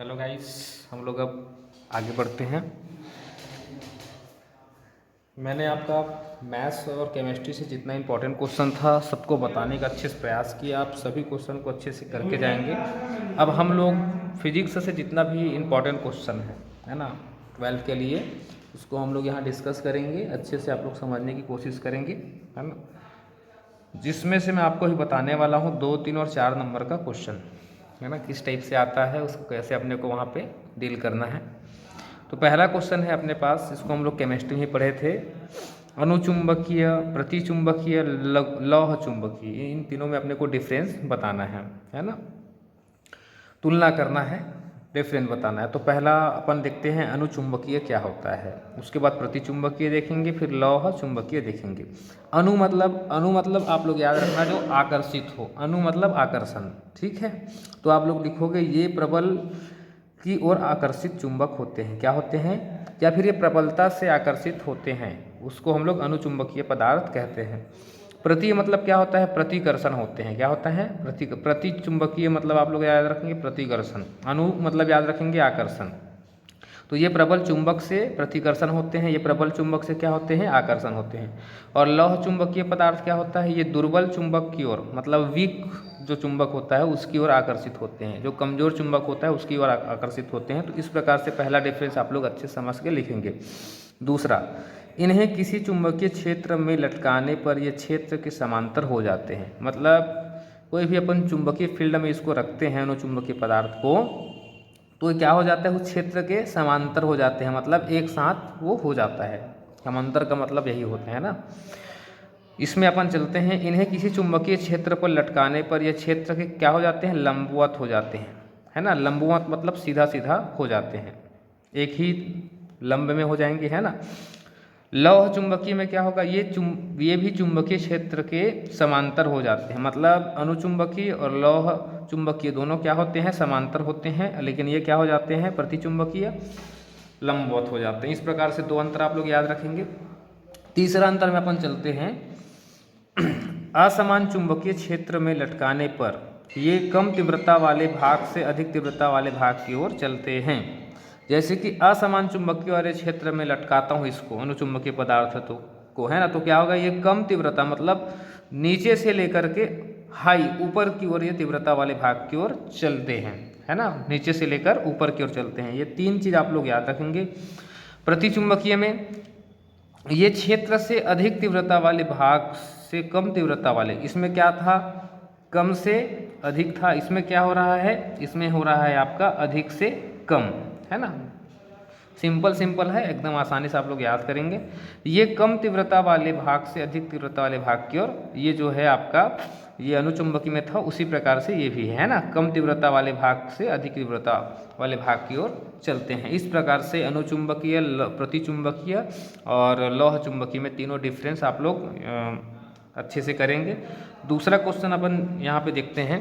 Hello guys, हम लोग अब आगे बढ़ते हैं। मैंने आपका मैथ्स और केमिस्ट्री से जितना इम्पोर्टेंट क्वेश्चन था सबको बताने का अच्छे से प्रयास किया। आप सभी क्वेश्चन को अच्छे से करके जाएंगे। अब हम लोग फिजिक्स से जितना भी इम्पोर्टेंट क्वेश्चन है ना 12th के लिए, उसको हम लोग यहाँ डिस्कस करेंगे। अच्छे से आप लोग समझने की कोशिश करेंगे, है ना। जिसमें से मैं आपको ही बताने वाला हूँ 2, 3 और 4 नंबर का क्वेश्चन, है ना, किस टाइप से आता है, उसको कैसे अपने को वहाँ पे डील करना है। तो पहला क्वेश्चन है अपने पास, इसको हम लोग केमिस्ट्री में पढ़े थे। अनुचुंबकीय, प्रतिचुंबकीय, लौह चुंबकीय, इन तीनों में अपने को डिफरेंस बताना है ना, तुलना करना है, डिफरेंस बताना है। तो पहला अपन देखते हैं अनुचुंबकीय क्या होता है, उसके बाद प्रतिचुंबकीय देखेंगे, फिर लौह चुंबकीय देखेंगे। अनु मतलब आप लोग याद रखना जो आकर्षित हो, अनु मतलब आकर्षण, ठीक है। तो आप लोग लिखोगे ये प्रबल की ओर आकर्षित चुंबक होते हैं, क्या होते हैं, या फिर ये प्रबलता से आकर्षित होते हैं, उसको हम लोग अनुचुंबकीय पदार्थ कहते हैं। प्रति मतलब क्या होता है, प्रतिकर्षण होते हैं, क्या होता है, प्रतिचुंबकीय मतलब आप लोग याद रखेंगे प्रतिकर्षण, अनु मतलब याद रखेंगे आकर्षण। तो ये प्रबल चुंबक से प्रतिकर्षण होते हैं, ये प्रबल चुंबक से क्या होते हैं, आकर्षण होते हैं। और लौह चुंबकीय पदार्थ क्या होता है, ये दुर्बल चुंबक की ओर मतलब वीक जो चुंबक होता है उसकी ओर आकर्षित होते हैं, जो कमजोर चुंबक होता है उसकी ओर आकर्षित होते हैं। तो इस प्रकार से पहला डिफरेंस आप लोग अच्छे समझ के लिखेंगे। दूसरा, इन्हें किसी चुंबकीय क्षेत्र में लटकाने पर ये क्षेत्र के समांतर हो जाते हैं। मतलब कोई भी अपन चुंबकीय फील्ड में इसको रखते हैं अनुचुंबकीय पदार्थ को, तो क्या हो जाता है, उस क्षेत्र के समांतर हो जाते हैं, मतलब एक साथ वो हो जाता है। समांतर का मतलब यही होता है ना। इसमें अपन चलते हैं, इन्हें किसी चुंबकीय क्षेत्र पर लटकाने पर यह क्षेत्र के क्या हो जाते हैं, लंबवत हो जाते हैं, है ना। लंबवत मतलब सीधा सीधा हो जाते हैं, एक ही लंब में हो जाएंगे, है ना। लौह चुंबकीय में क्या होगा, ये भी चुंबकीय क्षेत्र के समांतर हो जाते हैं। मतलब अनुचुंबकीय और लौह चुंबकीय दोनों क्या होते हैं, समांतर होते हैं, लेकिन ये क्या हो जाते हैं, प्रतिचुंबकीय लंबवत हो जाते हैं। इस प्रकार से दो अंतर आप लोग याद रखेंगे। तीसरा अंतर में अपन चलते हैं, असमान चुंबकीय क्षेत्र में लटकाने पर ये कम तीव्रता वाले भाग से अधिक तीव्रता वाले भाग की ओर चलते हैं। जैसे कि असमान चुंबकीय वाले क्षेत्र में लटकाता हूँ इसको, अनुचुंबकीय पदार्थ को, है ना, तो क्या होगा, ये कम तीव्रता मतलब नीचे से लेकर के हाई ऊपर की ओर ये तीव्रता वाले भाग की ओर चलते हैं, है ना, नीचे से लेकर ऊपर की ओर चलते हैं। ये तीन चीज़ आप लोग याद रखेंगे। प्रतिचुंबकीय में ये क्षेत्र से अधिक तीव्रता वाले भाग से कम तीव्रता वाले, इसमें क्या था, कम से अधिक था, इसमें क्या हो रहा है, इसमें हो रहा है आपका अधिक से कम, है ना। सिंपल है, एकदम आसानी से आप लोग याद करेंगे। ये कम तीव्रता वाले भाग से अधिक तीव्रता वाले भाग की ओर, ये जो है आपका ये अनुचुंबकीय में था, उसी प्रकार से ये भी है ना, कम तीव्रता वाले भाग से अधिक तीव्रता वाले भाग की ओर चलते हैं। इस प्रकार से अनुचुंबकीय, प्रतिचुंबकीय और लौह चुंबकीय में तीनों डिफरेंस आप लोग अच्छे से करेंगे। दूसरा क्वेश्चन अपन यहाँ पे देखते हैं,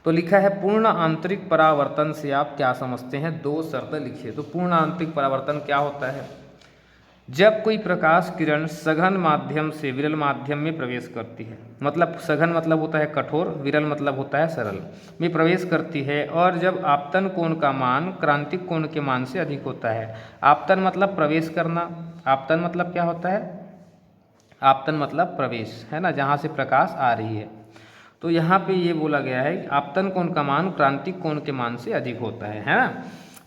तो लिखा है पूर्ण आंतरिक परावर्तन से आप क्या समझते हैं, दो शर्त लिखिए। तो पूर्ण आंतरिक परावर्तन क्या होता है, जब कोई प्रकाश किरण सघन माध्यम से विरल माध्यम में प्रवेश करती है, मतलब सघन मतलब होता है कठोर, विरल मतलब होता है सरल, में प्रवेश करती है, और जब आपतन कोण का मान क्रांतिक कोण के मान से अधिक होता है। आपतन मतलब प्रवेश करना, आपतन मतलब क्या होता है, आपतन मतलब प्रवेश, है ना, जहाँ से प्रकाश आ रही है। तो यहाँ पे ये बोला गया है कि आपतन कोण का मान क्रांतिक कोण के मान से अधिक होता है ना।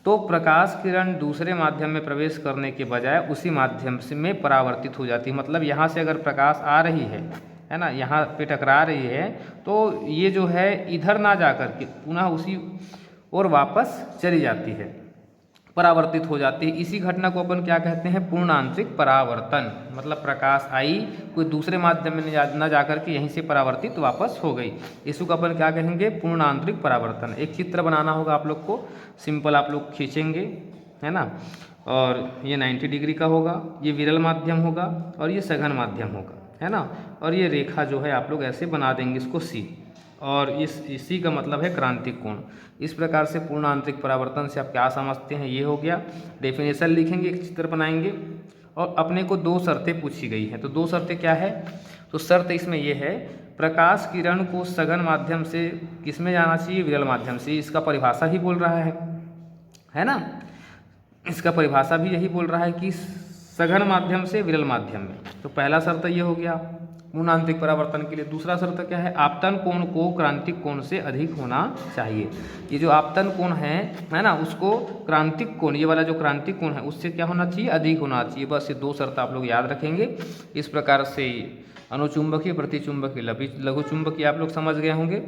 तो प्रकाश किरण दूसरे माध्यम में प्रवेश करने के बजाय उसी माध्यम से में परावर्तित हो जाती है। मतलब यहाँ से अगर प्रकाश आ रही है ना, यहाँ पे टकरा रही है, तो ये जो है इधर ना जा कर के पुनः उसी और वापस चली जाती है, परावर्तित हो जाती है। इसी घटना को अपन क्या कहते हैं, पूर्ण आंतरिक परावर्तन। मतलब प्रकाश आई, कोई दूसरे माध्यम में न जाकर के यहीं से परावर्तित वापस हो गई, इसको अपन क्या कहेंगे, पूर्ण आंतरिक परावर्तन। एक चित्र बनाना होगा आप लोग को, सिंपल आप लोग खींचेंगे, है ना, और ये 90 डिग्री का होगा, ये विरल माध्यम होगा और ये सघन माध्यम होगा, है ना। और ये रेखा जो है आप लोग ऐसे बना देंगे इसको सी, और इसी का मतलब है क्रांतिक कोण। इस प्रकार से पूर्ण आंतरिक परावर्तन से आप क्या समझते हैं, ये हो गया। डेफिनेशन लिखेंगे, एक चित्र बनाएंगे, और अपने को दो शर्तें पूछी गई हैं। तो दो शर्तें क्या है, तो शर्त इसमें ये है, प्रकाश किरण को सघन माध्यम से किसमें जाना चाहिए? विरल माध्यम से। इसका परिभाषा ही बोल रहा है ना, इसका परिभाषा भी यही बोल रहा है कि सघन माध्यम से विरल माध्यम में। तो पहला शर्त ये हो गया पूर्णांतिक परावर्तन के लिए। दूसरा शर्त क्या है? आपतन कोण को क्रांतिक कोण से अधिक होना चाहिए। ये जो आपतन कोण है ना, उसको क्रांतिक कोण, ये वाला जो क्रांतिक कोण है उससे क्या होना चाहिए? अधिक होना चाहिए। बस ये दो शर्त आप लोग याद रखेंगे। इस प्रकार से अनुचुंबकीय, प्रतिचुंबकीय, लघु चुंबकीय आप लोग समझ गए होंगे,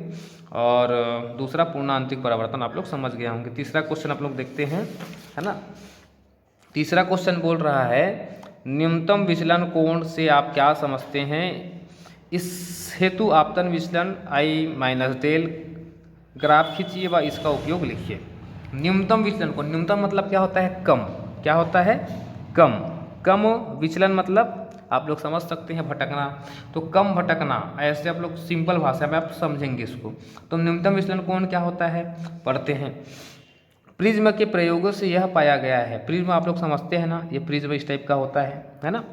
और दूसरा पूर्णांतिक परावर्तन आप लोग समझ गए होंगे। तीसरा क्वेश्चन आप लोग देखते हैं, है ना। तीसरा क्वेश्चन बोल रहा है न्यूनतम विचलन कोण से आप क्या समझते हैं? इस हेतु आपतन विचलन I-डेल ग्राफ खींचिए व इसका उपयोग लिखिए। न्यूनतम विचलन कोण, न्यूनतम मतलब क्या होता है? कम। क्या होता है? कम। कम विचलन मतलब आप लोग समझ सकते हैं भटकना, तो कम भटकना, ऐसे आप लोग सिंपल भाषा में आप समझेंगे इसको। तो न्यूनतम विचलन कोण क्या होता है? पढ़ते हैं। प्रिज्म के प्रयोगों से यह पाया गया है, प्रिज्म आप लोग समझते हैं ना, ये प्रिज्म इस टाइप का होता है ना।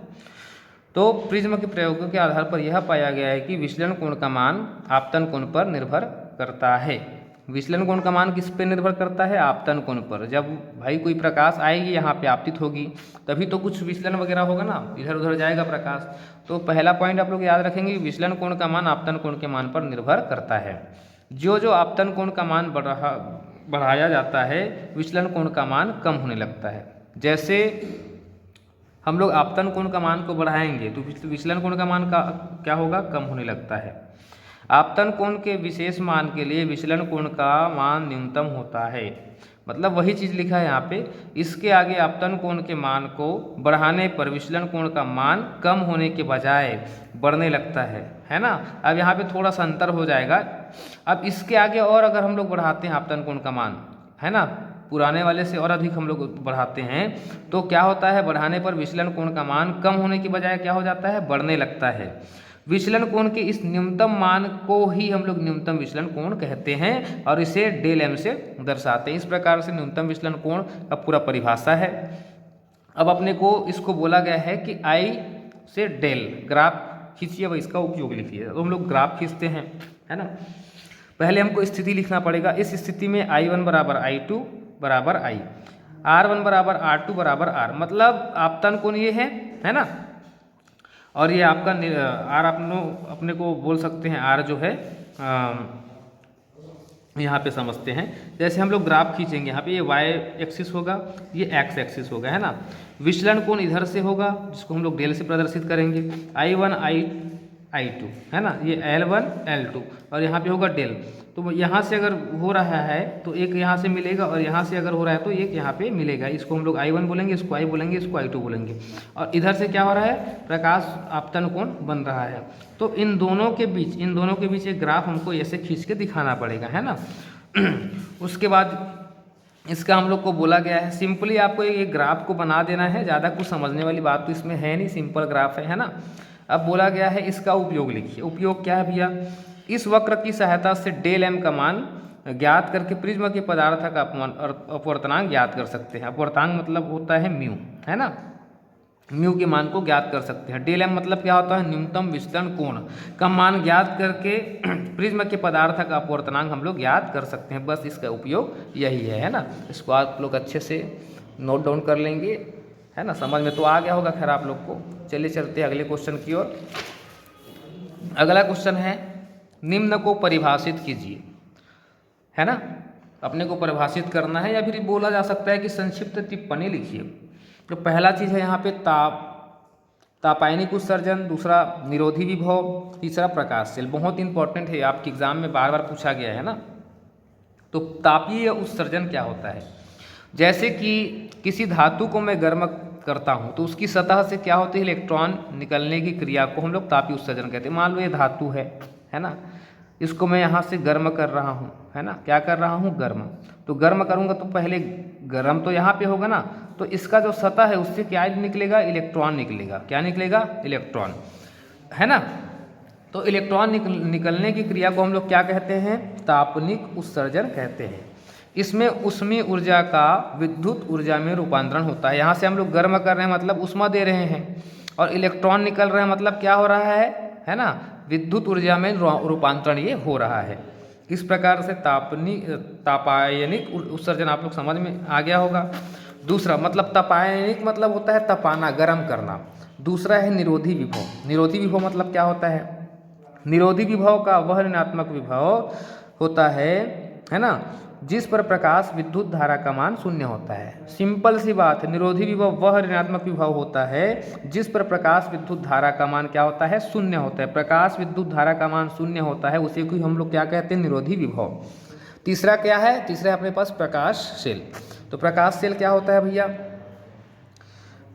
तो प्रिज्म के प्रयोगों के आधार पर यह पाया गया है कि विचलन कोण का मान आपतन कोण पर निर्भर करता है। विचलन कोण का मान किस पे निर्भर करता है? आपतन कोण पर। जब भाई कोई प्रकाश आएगी यहाँ पे आपतित होगी, तभी तो कुछ विचलन वगैरह होगा ना, इधर उधर जाएगा प्रकाश। तो पहला पॉइंट आप लोग याद रखेंगे, विचलन कोण का मान आपतन कोण के मान पर निर्भर करता है। जो आपतन कोण का मान बढ़ाया जाता है, विचलन कोण का मान कम होने लगता है। जैसे हम लोग आपतन कोण का मान को बढ़ाएंगे तो विचलन कोण का मान का क्या होगा? कम होने लगता है। आपतन कोण के विशेष मान के लिए विचलन कोण का मान न्यूनतम होता है। मतलब वही चीज़ लिखा है यहाँ पे, इसके आगे आपतन कोण के मान को बढ़ाने पर विचलन कोण का मान कम होने के बजाय बढ़ने लगता है ना। अब यहाँ पे थोड़ा सा अंतर हो जाएगा। अब इसके आगे और अगर हम लोग बढ़ाते हैं आपतन कोण का मान, है ना, पुराने वाले से और अधिक हम लोग बढ़ाते हैं, तो क्या होता है? बढ़ाने पर विचलन कोण का मान कम होने की बजाय क्या हो जाता है? बढ़ने लगता है। विचलन कोण के इस न्यूनतम मान को ही हम लोग न्यूनतम विचलन कोण कहते हैं और इसे डेल एम से दर्शाते हैं। इस प्रकार से न्यूनतम विचलन कोण का पूरा परिभाषा है। अब अपने को इसको बोला गया है कि I से डेल ग्राफ खींचिए व इसका उपयोग लिखिए। तो हम लोग ग्राफ खींचते हैं, है ना। पहले हमको स्थिति लिखना पड़ेगा। इस स्थिति में I1 बराबर I2 बराबर I, R1 बराबर R2 बराबर R, मतलब आपतन कोण ये है ना, और ये आपका R अपने को बोल सकते हैं R जो है यहाँ पे समझते हैं। जैसे हम लोग ग्राफ खींचेंगे, यहाँ पे ये y एक्सिस होगा, ये x एक्सिस होगा, है ना। विचलन कोण इधर से होगा जिसको हम लोग डेल से प्रदर्शित करेंगे, I1 I2, है ना, ये L1 L2, और यहाँ पे होगा डेल। तो यहाँ से अगर हो रहा है तो एक यहाँ से मिलेगा, और यहाँ से अगर हो रहा है तो एक यहाँ पे मिलेगा। इसको हम लोग I1 बोलेंगे, इसको I बोलेंगे, इसको I2 बोलेंगे। और इधर से क्या हो रहा है? प्रकाश आपतन कोण बन रहा है। तो इन दोनों के बीच एक ग्राफ हमको ऐसे खींच के दिखाना पड़ेगा, है ना। उसके बाद इसका हम लोग को बोला गया है, सिंपली आपको एक ग्राफ को बना देना है, ज़्यादा कुछ समझने वाली बात तो इसमें है नहीं, सिंपल ग्राफ है ना। अब बोला गया है इसका उपयोग लिखिए। उपयोग क्या है भैया? इस वक्र की सहायता से डेल एम का मान ज्ञात करके प्रिज्म के पदार्थ का अपवर्तनांक ज्ञात कर सकते हैं। अपवर्तनांक मतलब होता है म्यू, है ना। म्यू के मान को ज्ञात कर सकते हैं। डेल एम मतलब क्या होता है? न्यूनतम विचलन कोण का मान ज्ञात करके प्रिज्म के पदार्थ का अपवर्तनांक हम लोग ज्ञात कर सकते हैं। बस इसका उपयोग यही है ना। इसको आप लोग अच्छे से नोट डाउन कर लेंगे, है ना। समझ में तो आ गया होगा खैर आप लोग को। चलिए चलते हैं अगले क्वेश्चन की ओर। अगला क्वेश्चन है, निम्न को परिभाषित कीजिए, है ना। अपने को परिभाषित करना है, या फिर बोला जा सकता है कि संक्षिप्त टिप्पणी लिखिए। तो पहला चीज़ है यहाँ पे तापायनिक उत्सर्जन, दूसरा निरोधी विभव, तीसरा प्रकाशशील। बहुत इंपॉर्टेंट है, आपके एग्जाम में बार बार पूछा गया है ना। तो तापीय उत्सर्जन क्या होता है? जैसे कि किसी धातु को मैं गर्म करता हूँ तो उसकी सतह से क्या होती है? इलेक्ट्रॉन निकलने की क्रिया को हम लोग तापीय उत्सर्जन कहते हैं। मान लो ये धातु है ना, इसको मैं यहाँ से गर्म कर रहा हूँ, है ना। क्या कर रहा हूँ? गर्म। तो गर्म करूँगा तो पहले गर्म तो यहाँ पे होगा ना, तो इसका जो सतह है उससे क्या निकलेगा? इलेक्ट्रॉन निकलेगा। क्या निकलेगा? इलेक्ट्रॉन, है ना। तो इलेक्ट्रॉन निकलने की क्रिया को हम लोग क्या कहते हैं? तापनिक उत्सर्जन कहते हैं। इसमें ऊष्मीय ऊर्जा का विद्युत ऊर्जा में रूपांतरण होता है। यहाँ से हम लोग गर्म कर रहे हैं मतलब ऊष्मा दे रहे हैं, और इलेक्ट्रॉन निकल रहे हैं मतलब क्या हो रहा है ना, विद्युत ऊर्जा में रूपांतरण ये हो रहा है। इस प्रकार से तापायनिक उत्सर्जन आप लोग समझ में आ गया होगा। दूसरा मतलब तापायनिक मतलब होता है तपाना, गर्म करना। दूसरा है निरोधी विभव। निरोधी विभव मतलब क्या होता है? निरोधी विभव का वह ऋणात्मक विभव होता है ना, जिस पर प्रकाश विद्युत धारा का मान शून्य होता है। सिंपल सी बात है, निरोधी विभव वह ऋणात्मक विभव होता है जिस पर प्रकाश विद्युत धारा का मान क्या होता है? शून्य होता है। प्रकाश विद्युत धारा का मान शून्य होता है, उसी को हम लोग क्या कहते हैं? निरोधी विभव। तीसरा क्या है? तीसरा अपने पास प्रकाशशील। तो प्रकाशशील क्या होता है भैया?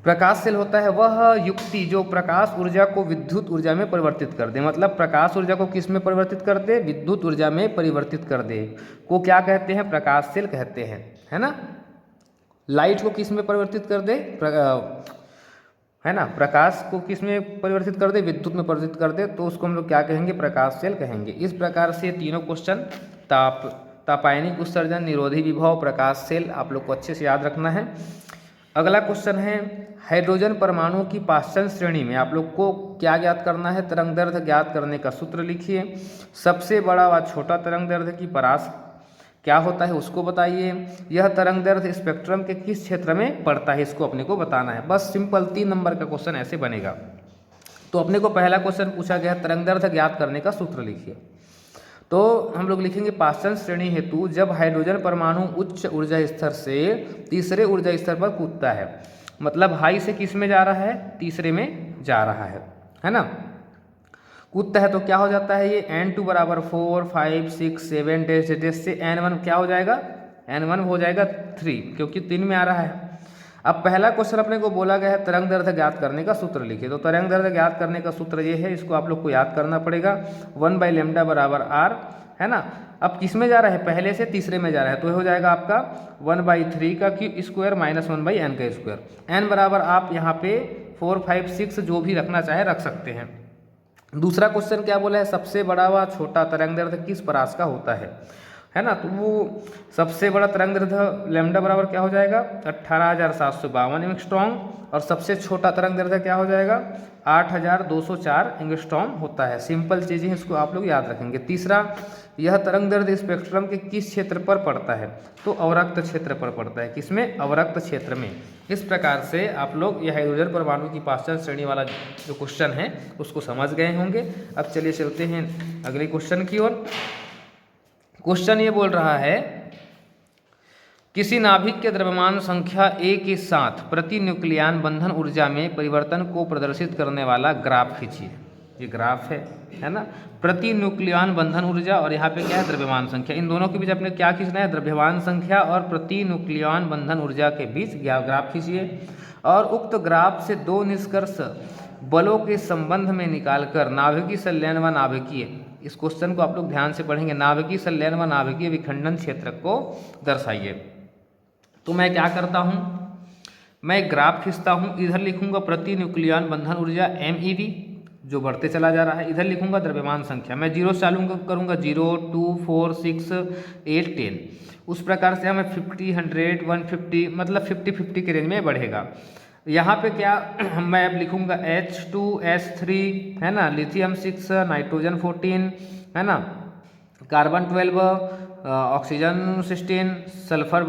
प्रकाशशील होता है वह युक्ति जो प्रकाश ऊर्जा को विद्युत ऊर्जा में परिवर्तित कर दे। मतलब प्रकाश ऊर्जा को किस में परिवर्तित कर दे? विद्युत ऊर्जा में परिवर्तित कर दे को क्या कहते हैं? प्रकाशशील कहते हैं, है ना। लाइट को किस में परिवर्तित कर दे? है ना, प्रकाश को किस में परिवर्तित कर दे? विद्युत में परिवर्तित कर दे, तो उसको हम लोग क्या कहेंगे? प्रकाशशील कहेंगे। इस प्रकार से तीनों क्वेश्चन तापायनिक उत्सर्जन, निरोधी विभव, प्रकाशशील आप लोग को अच्छे से याद रखना है। अगला क्वेश्चन है हाइड्रोजन परमाणु की पाषाण श्रेणी में आप लोग को क्या ज्ञात करना है? तरंगदैर्घ्य ज्ञात करने का सूत्र लिखिए। सबसे बड़ा व छोटा तरंगदैर्घ्य की परास क्या होता है उसको बताइए। यह तरंगदैर्घ्य स्पेक्ट्रम के किस क्षेत्र में पड़ता है इसको अपने को बताना है। बस सिंपल 3 नंबर का क्वेश्चन ऐसे बनेगा। तो अपने को पहला क्वेश्चन पूछा गया तरंगदैर्घ्य ज्ञात करने का सूत्र लिखिए। तो हम लोग लिखेंगे पाषाण श्रेणी हेतु जब हाइड्रोजन परमाणु उच्च ऊर्जा स्तर से तीसरे ऊर्जा स्तर पर कूदता है, मतलब हाई से किस में जा रहा है? तीसरे में जा रहा है ना। कूदता है तो क्या हो जाता है? ये n2 बराबर 4, 5, 6, 7 डैश से n1 क्या हो जाएगा? n1 हो जाएगा 3, क्योंकि 3 में आ रहा है। अब पहला क्वेश्चन अपने को बोला गया है तरंगदैर्घ्य ज्ञात करने का सूत्र लिखिए। तो तरंगदैर्घ्य ज्ञात करने का सूत्र ये है, इसको आप लोग को याद करना पड़ेगा। 1/λ बराबर r, है ना। अब किस में जा रहा है? पहले से तीसरे में जा रहा है, तो ये हो जाएगा आपका 1/3 का क्यूब स्क्वायर माइनस 1/n का स्क्वायर। n बराबर आप यहाँ पे 4, 5, 6 जो भी रखना चाहे रख सकते हैं। दूसरा क्वेश्चन क्या बोला है? सबसे बड़ा व छोटा तरंगदैर्घ्य किस परास का होता है ना। तो वो सबसे बड़ा तरंगदैर्घ्य लैम्डा बराबर क्या हो जाएगा? 18,752 एंगस्ट्रॉम, और सबसे छोटा तरंगदैर्घ्य क्या हो जाएगा? 8,204 एंगस्ट्रॉम होता है। सिंपल चीज़ें इसको आप लोग याद रखेंगे। तीसरा, यह तरंगदैर्घ्य स्पेक्ट्रम के किस क्षेत्र पर पड़ता है? तो अवरक्त क्षेत्र पर पड़ता है। किसमें? अवरक्त क्षेत्र में। इस प्रकार से आप लोग यह हाइड्रोजन परमाणु की पाषाण श्रेणी वाला जो क्वेश्चन है उसको समझ गए होंगे। अब चलिए चलते हैं अगले क्वेश्चन की ओर। क्वेश्चन ये बोल रहा है किसी नाभिक के द्रव्यमान संख्या a के साथ प्रति न्यूक्लियन बंधन ऊर्जा में परिवर्तन को प्रदर्शित करने वाला ग्राफ खींचिए। ये ग्राफ है ना। प्रति न्यूक्लियन बंधन ऊर्जा और यहाँ पे क्या है? द्रव्यमान संख्या। इन दोनों के बीच अपने क्या खींचना है? द्रव्यमान संख्या और प्रति न्यूक्लियन बंधन ऊर्जा के बीच ग्राफ खींचिए। और उक्त ग्राफ से 2 निष्कर्ष बलों के संबंध में निकालकर नाभिकीय संलयन व नाभिकीय, इस क्वेश्चन को आप लोग ध्यान से पढ़ेंगे, नाभिकीय संलयन व नाभिकीय विखंडन क्षेत्र को दर्शाइए। तो मैं क्या करता हूँ? मैं ग्राफ खींचता हूँ। इधर लिखूंगा प्रति न्यूक्लियन बंधन ऊर्जा MeV जो बढ़ते चला जा रहा है। इधर लिखूंगा द्रव्यमान संख्या। मैं 0 चालू करूँगा, 0, 2, 4, 6, 8, 10। उस प्रकार से हमें 50, 100, 150 मतलब 50-50 के रेंज में बढ़ेगा। यहाँ पे क्या मैं अब लिखूंगा H2S3, है ना, लिथियम 6, नाइट्रोजन 14, है ना, कार्बन 12, ऑक्सीजन 16, सल्फर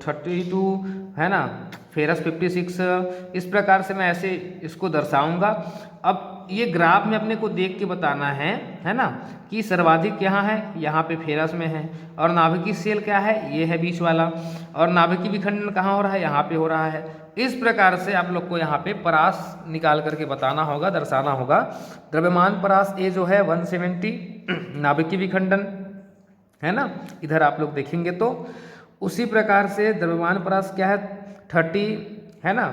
32, है ना, फेरस 56। इस प्रकार से मैं ऐसे इसको दर्शाऊंगा। अब ये ग्राफ में अपने को देख के बताना है ना, कि सर्वाधिक यहाँ है, यहाँ पे फेरस में है, और नाभिकीय सेल क्या है? ये है बीच वाला, और नाभिकीय विखंडन कहाँ हो रहा है? यहाँ पे हो रहा है। इस प्रकार से आप लोग को यहाँ पे परास निकाल करके बताना होगा, दर्शाना होगा। द्रव्यमान परास ए जो है 170, नाभिकीय विखंडन, है ना, इधर आप लोग देखेंगे तो उसी प्रकार से द्रव्यमान परास क्या है? 30, है ना,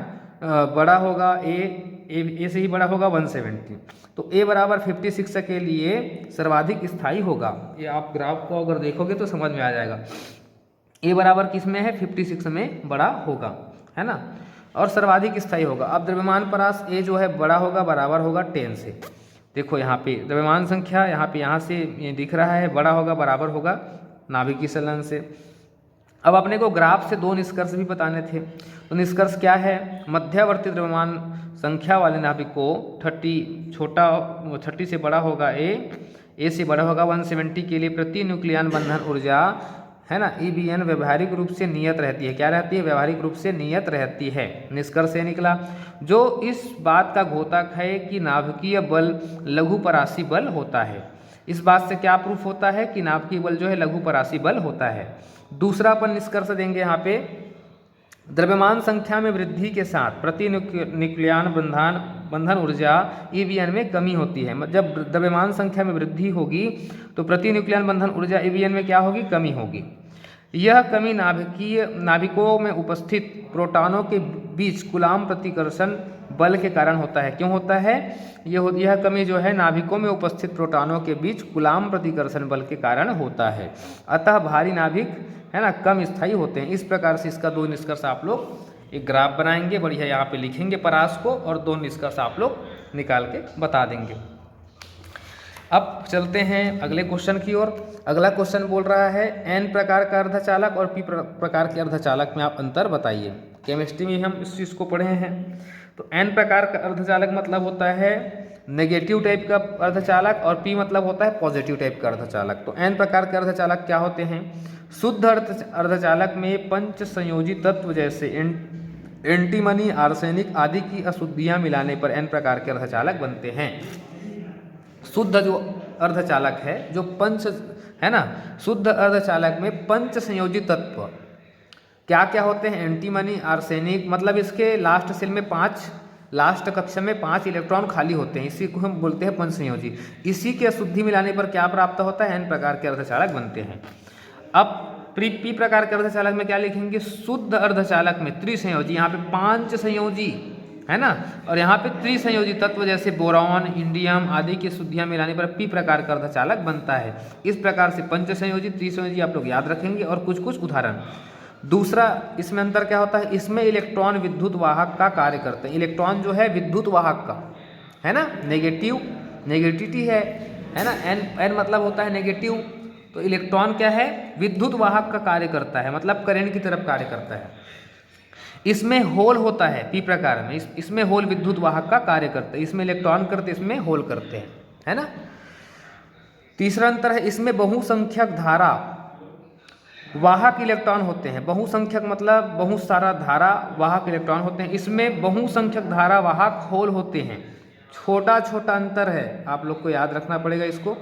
बड़ा होगा ए से ही बड़ा होगा 170। तो ए बराबर 56 के लिए सर्वाधिक स्थायी होगा। ये आप ग्राफ को अगर देखोगे तो समझ में आ जाएगा। ए बराबर किस में है? 56 में बड़ा होगा, है ना, और सर्वाधिक स्थायी होगा। अब द्रव्यमान परास ए जो है बड़ा होगा, बराबर होगा 10 से। देखो यहाँ पे द्रव्यमान संख्या यहाँ से ये दिख रहा है, बड़ा होगा, बराबर होगा नाभिकीय संलयन से। अब अपने को ग्राफ से 2 निष्कर्ष भी बताने थे। तो निष्कर्ष क्या है? मध्यवर्ती द्रव्यमान संख्या वाले नाभिक को 30 से बड़ा होगा ए से बड़ा होगा 170 के लिए प्रति न्यूक्लियन बंधन ऊर्जा है ना EBN व्यवहारिक रूप से नियत रहती है। क्या रहती है? व्यवहारिक रूप से नियत रहती है। निष्कर्ष ये निकला जो इस बात का घोतक है कि नाभिकीय बल लघुपरासी बल होता है। इस बात से क्या प्रूफ होता है कि नाभिकीय बल जो है लघुपरासी बल होता है। दूसरा अपन निष्कर्ष देंगे यहाँ पे, द्रव्यमान संख्या में वृद्धि के साथ प्रति न्यूक्लियन बंधन ऊर्जा EBN में कमी होती है। जब द्रव्यमान संख्या में वृद्धि होगी तो प्रति न्यूक्लियन बंधन ऊर्जा EBN में क्या होगी? कमी होगी। यह कमी नाभिकों में उपस्थित प्रोटॉनों के बीच कूलाम प्रतिकर्षण बल के कारण होता है। क्यों होता है? यह कमी जो है नाभिकों में उपस्थित प्रोटॉनों के बीच कूलाम प्रतिकर्षण बल के कारण होता है। अतः भारी नाभिक है ना कम स्थायी होते हैं। इस प्रकार से इसका 2 निष्कर्ष आप लोग एक ग्राफ बनाएंगे, बढ़िया यहाँ पे लिखेंगे परास को, और 2 निष्कर्ष आप लोग निकाल के बता देंगे। अब चलते हैं अगले क्वेश्चन की ओर। अगला क्वेश्चन बोल रहा है N प्रकार का अर्धचालक और P प्रकार के अर्धचालक में आप अंतर बताइए। केमिस्ट्री में हम इस चीज़ को पढ़े हैं। तो N प्रकार का अर्धचालक मतलब होता है नेगेटिव टाइप का अर्धचालक और P मतलब होता है पॉजिटिव टाइप का अर्धचालक। तो N प्रकार के अर्धचालक क्या होते हैं? शुद्ध अर्धचालक में पंच संयोजी तत्व जैसे एंटीमनी, आर्सेनिक आदि की अशुद्धियां मिलाने पर N प्रकार के अर्धचालक बनते हैं। शुद्ध जो अर्धचालक है, जो पंच है ना, शुद्ध अर्धचालक में पंच संयोजी तत्व क्या क्या होते हैं? एंटीमनी, आर्सेनिक, मतलब इसके लास्ट सेल में 5, लास्ट कक्षा में 5 इलेक्ट्रॉन खाली होते हैं, इसी को हम बोलते हैं पंच संयोजी। इसी की अशुद्धि मिलाने पर क्या प्राप्त होता है? N प्रकार के अर्धचालक बनते हैं। अब P प्रकार के अर्धचालक में क्या लिखेंगे? शुद्ध अर्धचालक में त्रिसंयोजी, यहाँ पे 5 संयोजी है ना, और यहाँ पे त्रिसंयोजी तत्व जैसे बोरॉन, इंडियम आदि की शुद्धियां मिलाने पर P प्रकार का अर्धचालक बनता है। इस प्रकार से पंच संयोजी, त्रिसंयोजी आप लोग याद रखेंगे, और कुछ कुछ उदाहरण। दूसरा इसमें अंतर क्या होता है? इसमें इलेक्ट्रॉन विद्युत वाहक का कार्य करते हैं। इलेक्ट्रॉन जो है विद्युत वाहक का है ना, नेगेटिविटी है ना, N मतलब होता है नेगेटिव। तो इलेक्ट्रॉन क्या है? विद्युत वाहक का कार्य करता है, मतलब करंट की तरफ कार्य करता है। इसमें होल होता है P प्रकार में, इसमें होल विद्युत वाहक का कार्य करते हैं। इसमें इलेक्ट्रॉन करते, इसमें होल करते हैं, है ना। तीसरा अंतर है इसमें बहुसंख्यक धारा वाहक इलेक्ट्रॉन होते हैं। बहुसंख्यक मतलब बहुत सारा धारा वाहक इलेक्ट्रॉन होते हैं। इसमें बहुसंख्यक धारा वाहक होल होते हैं। छोटा छोटा अंतर है, आप लोग को याद रखना पड़ेगा इसको।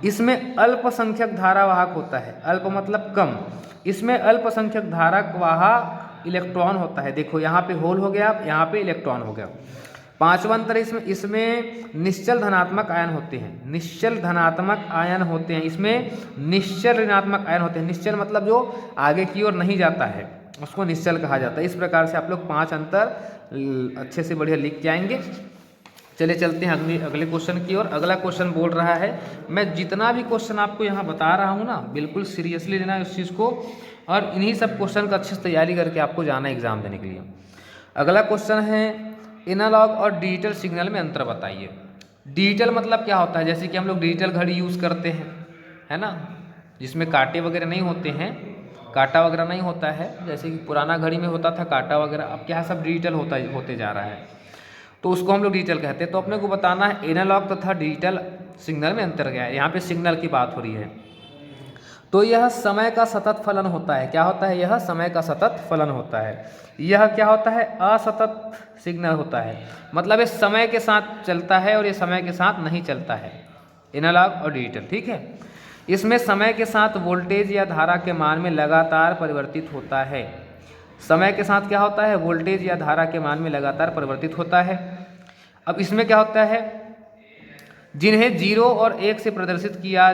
इसमें अल्पसंख्यक धारा वाहक होता है, अल्प मतलब कम। इसमें अल्पसंख्यक धारक वाहक इलेक्ट्रॉन होता है। देखो यहाँ पे होल हो गया, यहाँ पे इलेक्ट्रॉन हो गया। पांचवा अंतर इसमें निश्चल धनात्मक आयन होते हैं, निश्चल धनात्मक आयन होते हैं। इसमें निश्चल ऋणात्मक आयन होते हैं। निश्चल मतलब जो आगे की ओर नहीं जाता है, उसको निश्चल कहा जाता है। इस प्रकार से आप लोग 5 अंतर अच्छे से बढ़िया लिख के आएंगे। चले चलते हैं अगले क्वेश्चन की ओर। अगला क्वेश्चन बोल रहा है, मैं जितना भी क्वेश्चन आपको यहाँ बता रहा हूँ ना, बिल्कुल सीरियसली लेना इस चीज़ को, और इन्हीं सब क्वेश्चन का अच्छे से तैयारी करके आपको जाना है एग्जाम देने के लिए। अगला क्वेश्चन है एनालॉग और डिजिटल सिग्नल में अंतर बताइए। डिजिटल मतलब क्या होता है? जैसे कि हम लोग डिजिटल घड़ी यूज़ करते हैं, है ना, जिसमें कांटे वगैरह नहीं होते हैं, कांटा वगैरह नहीं होता है। जैसे कि पुराना घड़ी में होता था कांटा वगैरह, अब क्या सब डिजिटल होते जा रहा है, तो उसको हम लोग डिजिटल कहते हैं। तो अपने को बताना है एनालॉग तथा डिजिटल सिग्नल में अंतर क्या है। यहाँ पे सिग्नल की बात हो रही है। तो यह समय का सतत फलन होता है। क्या होता है? यह समय का सतत फलन होता है। यह क्या होता है? असतत सिग्नल होता है, मतलब ये समय के साथ चलता है और ये समय के साथ नहीं चलता है, एनालॉग और डिजिटल। ठीक है, इसमें समय के साथ वोल्टेज या धारा के मान में लगातार परिवर्तित होता है। समय के साथ क्या होता है? वोल्टेज या धारा के मान में लगातार परिवर्तित होता है। अब इसमें क्या होता है? जिन्हें 0 और 1 से प्रदर्शित किया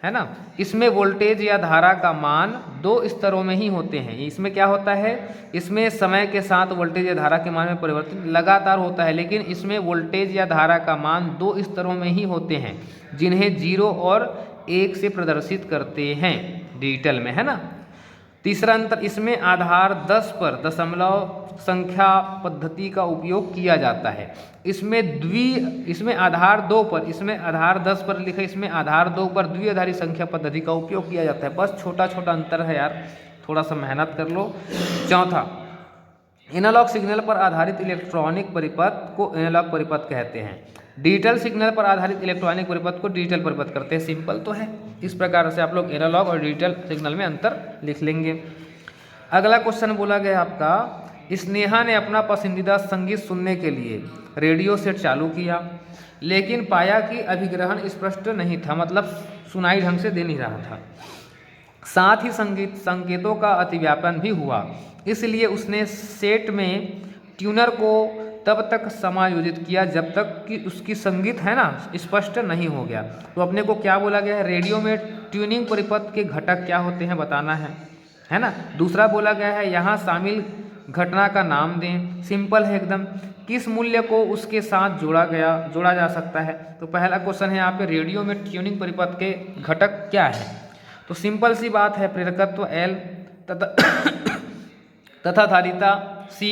है ना, इसमें वोल्टेज या धारा का मान 2 स्तरों में ही होते हैं। इसमें क्या होता है? इसमें समय के साथ वोल्टेज या धारा के मान में परिवर्तन लगातार होता है, लेकिन इसमें वोल्टेज या धारा का मान 2 स्तरों में ही होते हैं, जिन्हें 0 और 1 से प्रदर्शित करते हैं डिजिटल में, है ना। तीसरा अंतर, इसमें आधार 10 पर दशमलव संख्या पद्धति का उपयोग किया जाता है। इसमें आधार 2 पर, इसमें आधार 10 पर लिखा, इसमें आधार 2 पर द्विआधारी संख्या पद्धति का उपयोग किया जाता है। बस छोटा छोटा अंतर है यार, थोड़ा सा मेहनत कर लो। चौथा, एनालॉग सिग्नल पर आधारित इलेक्ट्रॉनिक परिपथ को एनालॉग परिपथ कहते हैं। डिजिटल सिग्नल पर आधारित इलेक्ट्रॉनिक परिपथ को डिजिटल परिपथ करते हैं। सिंपल तो है। इस प्रकार से आप लोग एनालॉग और डिजिटल सिग्नल में अंतर लिख लेंगे। अगला क्वेश्चन बोला गया आपका, स्नेहा ने अपना पसंदीदा संगीत सुनने के लिए रेडियो सेट चालू किया, लेकिन पाया कि अभिग्रहण स्पष्ट नहीं था, मतलब सुनाई ढंग से दे नहीं रहा था। साथ ही संकेतों का अतिव्यापन भी हुआ, इसलिए उसने सेट में ट्यूनर को तब तक समायोजित किया जब तक कि उसकी संगीत है ना स्पष्ट नहीं हो गया। तो अपने को क्या बोला गया है, रेडियो में ट्यूनिंग परिपथ के घटक क्या होते हैं बताना है ना। दूसरा बोला गया है यहाँ शामिल घटना का नाम दें। सिंपल है एकदम। किस मूल्य को उसके साथ जोड़ा जा सकता है। तो पहला क्वेश्चन है यहाँ पे, रेडियो में ट्यूनिंग परिपथ के घटक क्या है। तो सिंपल सी बात है, प्रेरकत्व L तथा धारिता C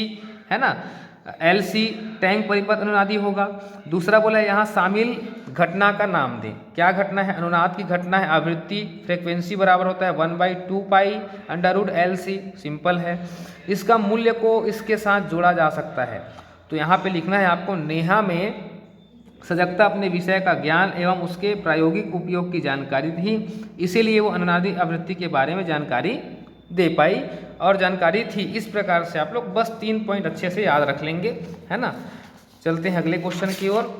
है ना, LC टैंक परिपथ अनुनादी होगा। दूसरा बोला यहाँ शामिल घटना का नाम दें। क्या घटना है, अनुनाद की घटना है। आवृत्ति फ्रीक्वेंसी बराबर होता है 1/2 पाई √LC। सिंपल है। इसका मूल्य को इसके साथ जोड़ा जा सकता है। तो यहाँ पे लिखना है आपको, नेहा में सजगता अपने विषय का ज्ञान एवं उसके प्रायोगिक उपयोग की जानकारी थी, इसीलिए वो अनुनादी आवृत्ति के बारे में जानकारी दे पाई और जानकारी थी। इस प्रकार से आप लोग बस 3 पॉइंट अच्छे से याद रख लेंगे, है ना। चलते हैं अगले क्वेश्चन की ओर।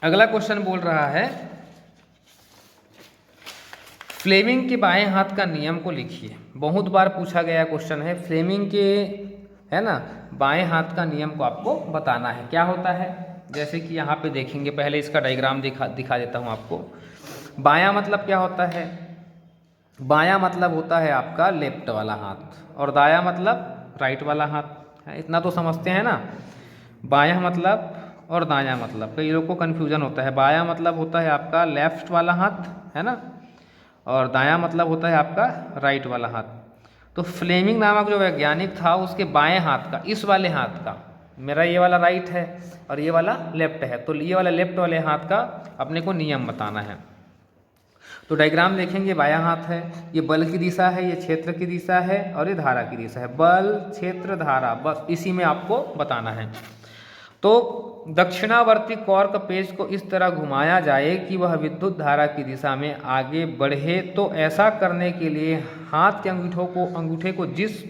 अगला क्वेश्चन बोल रहा है, फ्लेमिंग के बाएं हाथ का नियम को लिखिए। बहुत बार पूछा गया क्वेश्चन है। फ्लेमिंग के है ना बाएं हाथ का नियम को आपको बताना है। क्या होता है, जैसे कि यहाँ पे देखेंगे, पहले इसका डायग्राम दिखा देता हूँ आपको। बायां मतलब क्या होता है, बायां मतलब होता है आपका लेफ्ट वाला हाथ और दायां मतलब राइट वाला हाथ है। इतना तो समझते हैं ना। बायां मतलब और दायां मतलब, कई लोग को कन्फ्यूजन होता है। बायां मतलब होता है आपका लेफ्ट वाला हाथ, है ना, और दायां मतलब होता है आपका राइट वाला हाथ। तो फ्लेमिंग नामक जो वैज्ञानिक था, उसके बाएं हाथ का, इस वाले हाथ का, मेरा ये वाला राइट है और ये वाला लेफ्ट है, तो ये वाला लेफ्ट वाले हाथ का अपने को नियम बताना है। तो डायग्राम देखेंगे, बायां हाथ है, ये बल की दिशा है, ये क्षेत्र की दिशा है और ये धारा की दिशा है। बल, क्षेत्र, धारा, बस इसी में आपको बताना है। तो दक्षिणावर्ती कॉर्क पेज को इस तरह घुमाया जाए कि वह विद्युत धारा की दिशा में आगे बढ़े। तो ऐसा करने के लिए हाथ के अंगूठे को जिस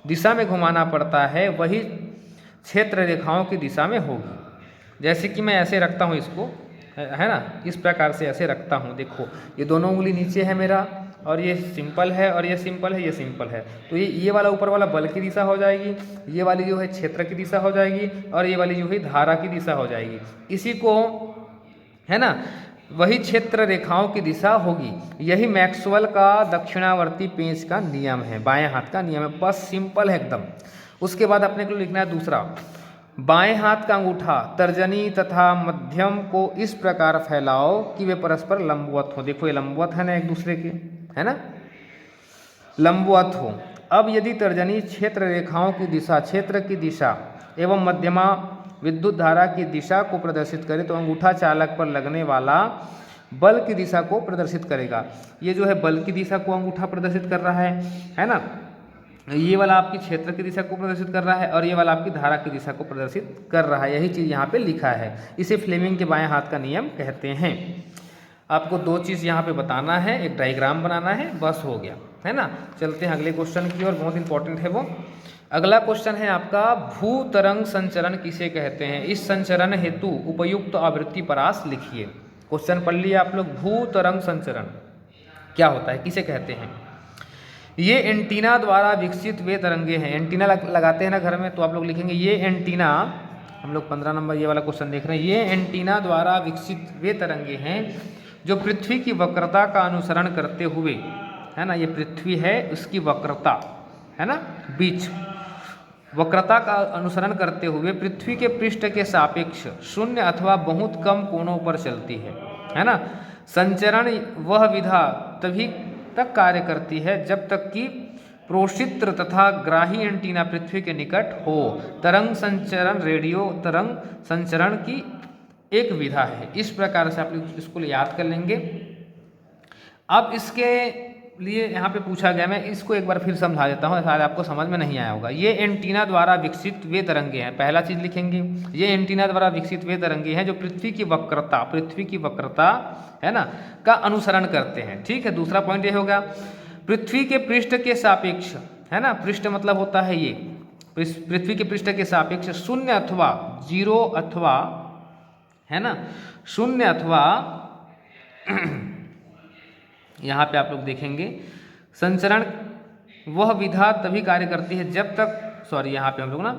दिशा में घुमाना पड़ता है वही क्षेत्र रेखाओं की दिशा में होगी। जैसे कि मैं ऐसे रखता हूँ इसको, है ना, इस प्रकार से ऐसे रखता हूँ। देखो ये दोनों उंगली नीचे है मेरा, और ये सिंपल है और ये सिंपल है, ये सिंपल है। तो ये वाला ऊपर वाला बल की दिशा हो जाएगी, ये वाली जो है क्षेत्र की दिशा हो जाएगी और ये वाली जो है धारा की दिशा हो जाएगी। इसी को है ना वही क्षेत्र रेखाओं की दिशा होगी। यही मैक्सवेल का दक्षिणावर्ती पेंच का नियम है, बाएं हाथ का नियम है। बस सिंपल है एकदम। उसके बाद अपने को लिखना है दूसरा, बाएं हाथ का अंगूठा तर्जनी तथा मध्यम को इस प्रकार फैलाओ कि वे परस्पर लंबवत हो। देखो ये लंबवत है ना एक दूसरे के, है ना, लंबवत हो। अब यदि तर्जनी क्षेत्र रेखाओं की दिशा, क्षेत्र की दिशा एवं मध्यमा विद्युत धारा की दिशा को प्रदर्शित करे तो अंगूठा चालक पर लगने वाला बल की दिशा को प्रदर्शित करेगा। ये जो है बल की दिशा को अंगूठा प्रदर्शित कर रहा है ना। ये वाला आपकी क्षेत्र की दिशा को प्रदर्शित कर रहा है और ये वाला आपकी धारा की दिशा को प्रदर्शित कर रहा है। यही चीज़ यहाँ पे लिखा है। इसे फ्लेमिंग के बाएं हाथ का नियम कहते हैं। आपको 2 चीज़ यहाँ पे बताना है, एक डायग्राम बनाना है, बस हो गया, है ना। चलते हैं अगले क्वेश्चन की ओर, बहुत इंपॉर्टेंट है वो। अगला क्वेश्चन है आपका, भू तरंग संचरण किसे कहते हैं। इस संचरण हेतु उपयुक्त आवृत्ति परास लिखिए। क्वेश्चन पढ़ लिया आप लोग। भू तरंग संचरण क्या होता है, किसे कहते हैं। ये एंटीना द्वारा विकसित वे तरंगे हैं। एंटीना लगाते हैं ना घर में, तो आप लोग लिखेंगे ये एंटीना, हम लोग 15 नंबर ये वाला क्वेश्चन देख रहे हैं। ये एंटीना द्वारा विकसित वे तरंगे हैं जो पृथ्वी की वक्रता का अनुसरण करते हुए, है ना, ये पृथ्वी है उसकी वक्रता, है ना, बीच वक्रता का अनुसरण करते हुए पृथ्वी के पृष्ठ के सापेक्ष शून्य अथवा बहुत कम कोणों पर चलती है ना। संचरण वह विधा तभी तक कार्य करती है जब तक कि प्रोक्षित्र तथा ग्राही एंटीना पृथ्वी के निकट हो। तरंग संचरण रेडियो तरंग संचरण की एक विधा है। इस प्रकार से आप इसको याद कर लेंगे। अब इसके लिए यहाँ पे पूछा गया, मैं इसको एक बार फिर समझा देता हूँ, शायद आपको समझ में नहीं आया होगा। ये एंटीना द्वारा विकसित वे तरंगे हैं, पहला चीज़ लिखेंगे, ये एंटीना द्वारा विकसित वे तरंगे हैं जो पृथ्वी की वक्रता है ना का अनुसरण करते हैं। ठीक है, दूसरा पॉइंट ये होगा पृथ्वी के पृष्ठ के सापेक्ष, है ना, पृष्ठ मतलब होता है ये, पृथ्वी के पृष्ठ के सापेक्ष शून्य अथवा जीरो अथवा, है ना, शून्य अथवा यहाँ पे आप लोग देखेंगे संचरण वह विधा तभी कार्य करती है जब तक, यहाँ पे हम लोग ना